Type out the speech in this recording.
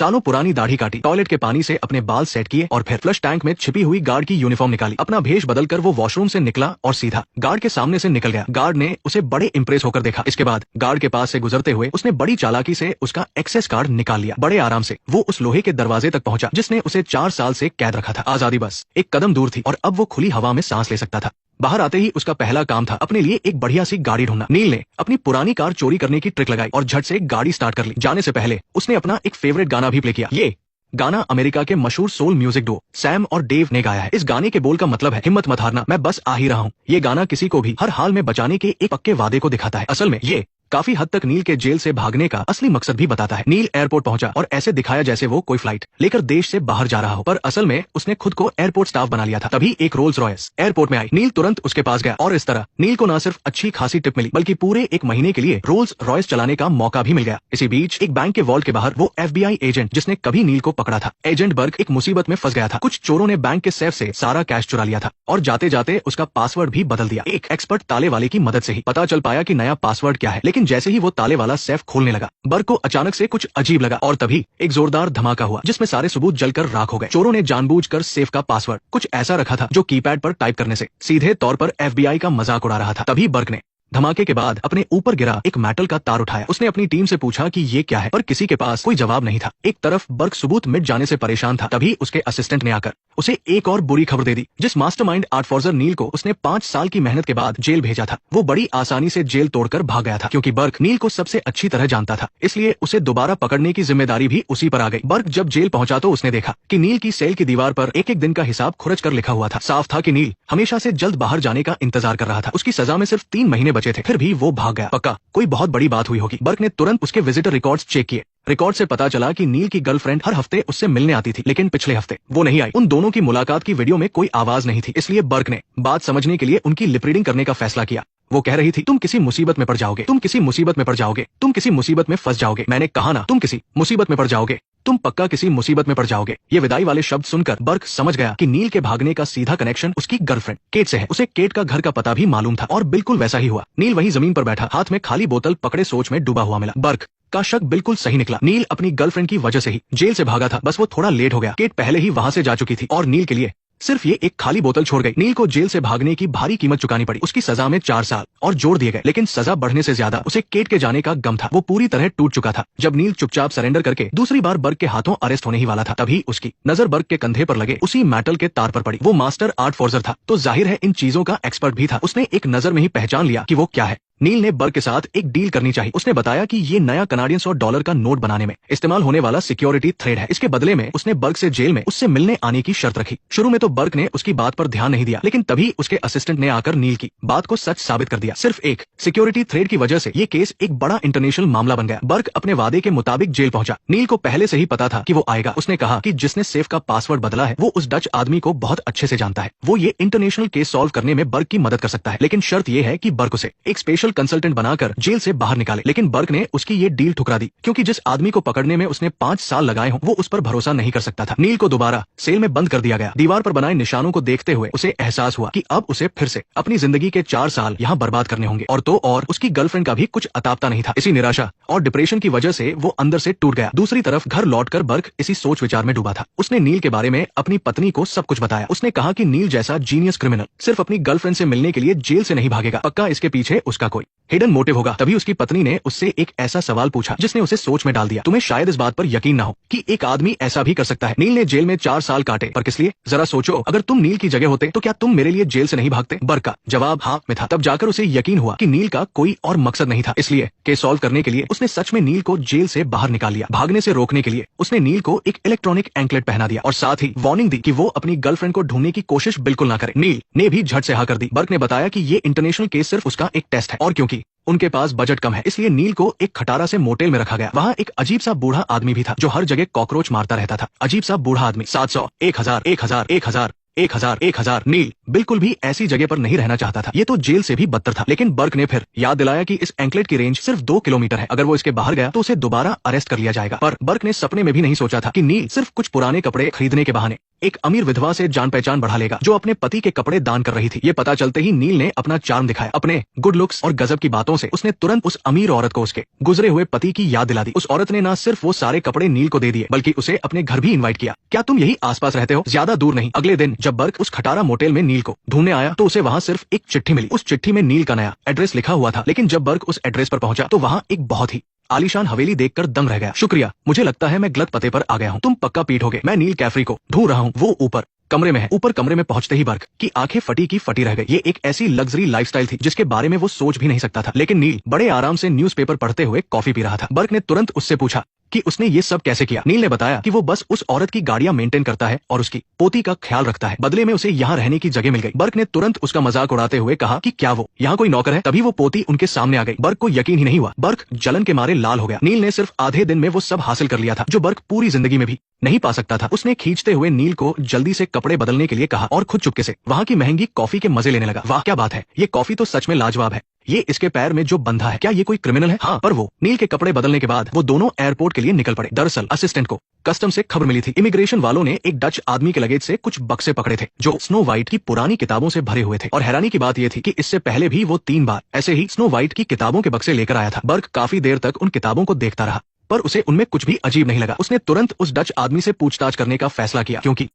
सालों पुरानी दाढ़ी काटी, टॉयलेट के पानी से अपने बाल सेट किए और फिर फ्लश टैंक में छिपी हुई गार्ड की यूनिफॉर्म निकाली। अपना भेष बदलकर वो वॉशरूम से निकला और सीधा गार्ड के सामने से निकल गया। गार्ड ने उसे बड़े इंप्रेस होकर देखा। इसके बाद गार्ड के पास से गुजरते हुए उसने बड़ी चालाकी से उसका एक्सेस कार्ड निकाल लिया। बड़े आराम से वो उस लोहे के दरवाजे तक पहुंचा जिसने उसे 4 साल से कैद रखा था। आजादी बस एक कदम दूर थी और अब वो खुली हवा में सांस ले सकता था। बाहर आते ही उसका पहला काम था अपने लिए एक बढ़िया सी गाड़ी ढूंढना। नील ने अपनी पुरानी कार चोरी करने की ट्रिक लगाई और झट से गाड़ी स्टार्ट कर ली। जाने से पहले उसने अपना एक फेवरेट गाना भी प्ले किया। ये गाना अमेरिका के मशहूर सोल म्यूजिक डुओ सैम और डेव ने गाया है। इस गाने के बोल का मतलब है, हिम्मत मत हारना, मैं बस आ ही रहा हूँ। ये गाना किसी को भी हर हाल में बचाने के एक पक्के वादे को दिखाता है। असल में ये काफी हद तक नील के जेल से भागने का असली मकसद भी बताता है। नील एयरपोर्ट पहुंचा और ऐसे दिखाया जैसे वो कोई फ्लाइट लेकर देश से बाहर जा रहा हो, पर असल में उसने खुद को एयरपोर्ट स्टाफ बना लिया था। तभी एक रोल्स रॉयस एयरपोर्ट में आई। नील तुरंत उसके पास गया और इस तरह नील को न सिर्फ अच्छी खासी टिप मिली बल्कि पूरे 1 महीने के लिए रोल्स रॉयस चलाने का मौका भी मिल गया। इसी बीच एक बैंक के वॉल्ट के बाहर वो FBI एजेंट जिसने कभी नील को पकड़ा था, एजेंट बर्ग, एक मुसीबत में फंस गया था। कुछ चोरों ने बैंक के सेफ से सारा कैश चुरा लिया था और जाते जाते उसका पासवर्ड भी बदल दिया। एक एक्सपर्ट ताले वाले की मदद से ही पता चल पाया कि नया पासवर्ड क्या है, लेकिन जैसे ही वो ताले वाला सेफ खोलने लगा, बर्ग को अचानक से कुछ अजीब लगा और तभी एक जोरदार धमाका हुआ जिसमें सारे सबूत जलकर राख हो गए। चोरों ने जानबूझकर सेफ का पासवर्ड कुछ ऐसा रखा था जो कीपैड पर टाइप करने से सीधे तौर पर FBI का मजाक उड़ा रहा था। तभी बर्ग ने धमाके के बाद अपने ऊपर गिरा एक मेटल का तार उठाया। उसने अपनी टीम से पूछा कि ये क्या है, पर किसी के पास कोई जवाब नहीं था। एक तरफ बर्ग सबूत मिट जाने से परेशान था, तभी उसके असिस्टेंट ने आकर उसे एक और बुरी खबर दे दी। जिस मास्टरमाइंड आर्ट फॉर्जर नील को उसने 5 साल की मेहनत के बाद जेल भेजा था, वो बड़ी आसानी से जेल तोड़कर भाग गया था। क्योंकि बर्ग नील को सबसे अच्छी तरह जानता था, इसलिए उसे दोबारा पकड़ने की जिम्मेदारी भी उसी पर आ गई। बर्ग जब जेल पहुंचा तो उसने देखा कि नील की सेल की दीवार पर एक एक दिन का हिसाब खुरच कर लिखा हुआ था। साफ था कि नील हमेशा से जल्द बाहर जाने का इंतजार कर रहा था। उसकी सजा में सिर्फ 3 महीने बचे थे, फिर भी वो भाग गया। पक्का कोई बहुत बड़ी बात हुई होगी। बर्ग ने तुरंत उसके विजिटर रिकॉर्ड्स चेक किए। रिकॉर्ड से पता चला कि नील की गर्लफ्रेंड हर हफ्ते उससे मिलने आती थी, लेकिन पिछले हफ्ते वो नहीं आई। उन दोनों की मुलाकात की वीडियो में कोई आवाज नहीं थी, इसलिए बर्ग ने बात समझने के लिए उनकी लिप रीडिंग करने का फैसला किया। वो कह रही थी, तुम किसी मुसीबत में पड़ जाओगे, तुम किसी मुसीबत में पड़ जाओगे, तुम किसी मुसीबत में फंस जाओगे। मैंने कहा ना, तुम किसी मुसीबत में पड़ जाओगे, तुम पक्का किसी मुसीबत में पड़ जाओगे। ये विदाई वाले शब्द सुनकर बर्ग समझ गया कि नील के भागने का सीधा कनेक्शन उसकी गर्लफ्रेंड केट से है। उसे केट का घर का पता भी मालूम था और बिल्कुल वैसा ही हुआ। नील वहीं जमीन पर बैठा हाथ में खाली बोतल पकड़े सोच में डूबा हुआ मिला। बर्ग का शक बिल्कुल सही निकला। नील अपनी गर्लफ्रेंड की वजह से ही जेल से भागा था, बस वो थोड़ा लेट हो गया। केट पहले ही वहां से जा चुकी थी और नील के लिए सिर्फ ये एक खाली बोतल छोड़ गई। नील को जेल से भागने की भारी कीमत चुकानी पड़ी। उसकी सजा में 4 साल और जोड़ दिए गए, लेकिन सजा बढ़ने से ज्यादा उसे केट के जाने का गम था। वो पूरी तरह टूट चुका था। जब नील चुपचाप सरेंडर करके दूसरी बार बर्ग के हाथों अरेस्ट होने ही वाला था, तभी उसकी नजर बर्ग के कंधे पर लगे उसी मेटल के तार पर पड़ी। वो मास्टर आर्ट फॉर्जर था, तो जाहिर है इन चीजों का एक्सपर्ट भी था। उसने एक नजर में ही पहचान लिया कि वो क्या है। नील ने बर्ग के साथ एक डील करनी चाहिए। उसने बताया कि ये नया कनाडियन $100 का नोट बनाने में इस्तेमाल होने वाला सिक्योरिटी थ्रेड है। इसके बदले में उसने बर्ग से जेल में उससे मिलने आने की शर्त रखी। शुरू में तो बर्ग ने उसकी बात पर ध्यान नहीं दिया, लेकिन तभी उसके असिस्टेंट ने आकर नील की बात को सच साबित कर दिया। सिर्फ एक सिक्योरिटी थ्रेड की वजह से ये केस एक बड़ा इंटरनेशनल मामला बन गया। बर्ग अपने वादे के मुताबिक जेल पहुंचा। नील को पहले से ही पता था कि वो आएगा। उसने कहा कि जिसने सेफ का पासवर्ड बदला है वो उस डच आदमी को बहुत अच्छे से जानता है। वो ये इंटरनेशनल केस सॉल्व करने में बर्ग की मदद कर सकता है, लेकिन शर्त ये है कि बर्ग उसे एक स्पेशल कंसल्टेंट बनाकर जेल से बाहर निकाले। लेकिन बर्ग ने उसकी ये डील ठुकरा दी, क्योंकि जिस आदमी को पकड़ने में उसने 5 साल लगाए हों वो उस पर भरोसा नहीं कर सकता था। नील को दोबारा सेल में बंद कर दिया गया। दीवार पर बनाए निशानों को देखते हुए उसे एहसास हुआ कि अब उसे फिर से अपनी जिंदगी के 4 साल यहाँ बर्बाद करने होंगे। और उसकी गर्लफ्रेंड का भी कुछ अतापता नहीं था। इसी निराशा और डिप्रेशन की वजह से वो अंदर से टूट गया। दूसरी तरफ घर लौटकर बर्ग इसी सोच विचार में डूबा था। उसने नील के बारे में अपनी पत्नी को सब कुछ बताया। उसने कहा कि नील जैसा जीनियस क्रिमिनल सिर्फ अपनी गर्लफ्रेंड से मिलने के लिए जेल से नहीं भागेगा, पक्का इसके पीछे उसका कोई हिडन मोटिव होगा। तभी उसकी पत्नी ने उससे एक ऐसा सवाल पूछा जिसने उसे सोच में डाल दिया। तुम्हें शायद इस बात पर यकीन ना हो कि एक आदमी ऐसा भी कर सकता है। नील ने जेल में 4 साल काटे, पर किस लिए? जरा सोचो, अगर तुम नील की जगह होते तो क्या तुम मेरे लिए जेल से नहीं भागते? बर्ग का जवाब हाँ में था। तब जाकर उसे यकीन हुआ कि नील का कोई और मकसद नहीं था। इसलिए केस सॉल्व करने के लिए उसने सच में नील को जेल से बाहर निकाल लिया। भागने से रोकने के लिए उसने नील को एक इलेक्ट्रॉनिक एंकलेट पहना दिया और साथ ही वार्निंग दी कि वो अपनी गर्लफ्रेंड को ढूंढने की कोशिश बिल्कुल ना करे। नील ने भी झट से हाँ कर दी। बर्ग ने बताया कि ये इंटरनेशनल केस सिर्फ उसका एक टेस्ट है और क्योंकि उनके पास बजट कम है, इसलिए नील को एक खटारा से मोटेल में रखा गया। वहाँ एक अजीब सा बूढ़ा आदमी भी था जो हर जगह कॉकरोच मारता रहता था। अजीब सा बूढ़ा आदमी। 700, 1000, 1000, 1000, 1000, 1000। नील बिल्कुल भी ऐसी जगह पर नहीं रहना चाहता था। ये तो जेल से भी बदतर था। लेकिन बर्ग ने फिर याद दिलाया कि इस एंकलेट की रेंज सिर्फ 2 किलोमीटर है। अगर वो इसके बाहर गया तो उसे दोबारा अरेस्ट कर लिया जाएगा। पर बर्ग ने सपने में भी नहीं सोचा था कि नील सिर्फ कुछ पुराने कपड़े खरीदने के बहाने एक अमीर विधवा से जान पहचान बढ़ा लेगा जो अपने पति के कपड़े दान कर रही थी। ये पता चलते ही नील ने अपना चार्म दिखाया। अपने गुड लुक्स और गजब की बातों से उसने तुरंत उस अमीर औरत को उसके गुजरे हुए पति की याद दिला दी। उस औरत ने न सिर्फ वो सारे कपड़े नील को दे दिए बल्कि उसे अपने घर भी इनवाइट किया। क्या तुम यही आसपास रहते हो? ज्यादा दूर नहीं। अगले दिन जब बर्क उस खटारा मोटेल में नील को ढूंढने आया तो उसे वहाँ सिर्फ एक चिट्ठी मिली। उस चिट्ठी में नील का नया एड्रेस लिखा हुआ था, लेकिन जब बर्क उस एड्रेस पर पहुंचा तो वहाँ एक बहुत ही आलीशान हवेली देखकर दंग रह गया। शुक्रिया, मुझे लगता है मैं गलत पते पर आ गया हूँ। तुम पक्का पीटोगे। मैं नील कैफरी को ढूंढ रहा हूँ। वो ऊपर कमरे में है। ऊपर कमरे में पहुंचते ही बर्क की आंखें फटी की फटी रह गई। ये एक ऐसी लग्जरी लाइफस्टाइल थी जिसके बारे में वो सोच भी नहीं सकता था। लेकिन नील बड़े आराम से न्यूज़पेपर पढ़ते हुए कॉफी पी रहा था। बर्क ने तुरंत उससे पूछा कि उसने ये सब कैसे किया। नील ने बताया कि वो बस उस औरत की गाड़ियां मेंटेन करता है और उसकी पोती का ख्याल रखता है। बदले में उसे यहाँ रहने की जगह मिल गई। बर्क ने तुरंत उसका मजाक उड़ाते हुए कहा कि क्या वो यहाँ कोई नौकर है? तभी वो पोती उनके सामने आ गई। बर्क को यकीन ही नहीं हुआ। बर्क जलन के मारे लाल हो गया। नील ने सिर्फ आधे दिन में वो सब हासिल कर लिया था जो बर्क पूरी जिंदगी में भी नहीं पा सकता था। उसने खींचते हुए नील को जल्दी से कपड़े बदलने के लिए कहा और खुद चुपके से वहाँ की महंगी कॉफी के मजे लेने लगा। वाह क्या बात है, ये कॉफी तो सच में लाजवाब है। ये इसके पैर में जो बंधा है, क्या ये कोई क्रिमिनल है? हाँ, पर वो नील के कपड़े बदलने के बाद वो दोनों एयरपोर्ट के लिए निकल पड़े। दरअसल असिस्टेंट को कस्टम से खबर मिली थी। इमिग्रेशन वालों ने एक डच आदमी के लगेज से कुछ बक्से पकड़े थे जो स्नो वाइट की पुरानी किताबों से भरे हुए थे। और हैरानी की बात यह थी कि इससे पहले भी वो 3 बार ऐसे ही स्नो वाइट की किताबों के बक्से लेकर आया था। बर्क काफी देर तक उन किताबों को देखता रहा पर उसे उनमें कुछ भी अजीब नहीं लगा। उसने तुरंत उस डच आदमी से पूछताछ करने का फैसला किया क्योंकि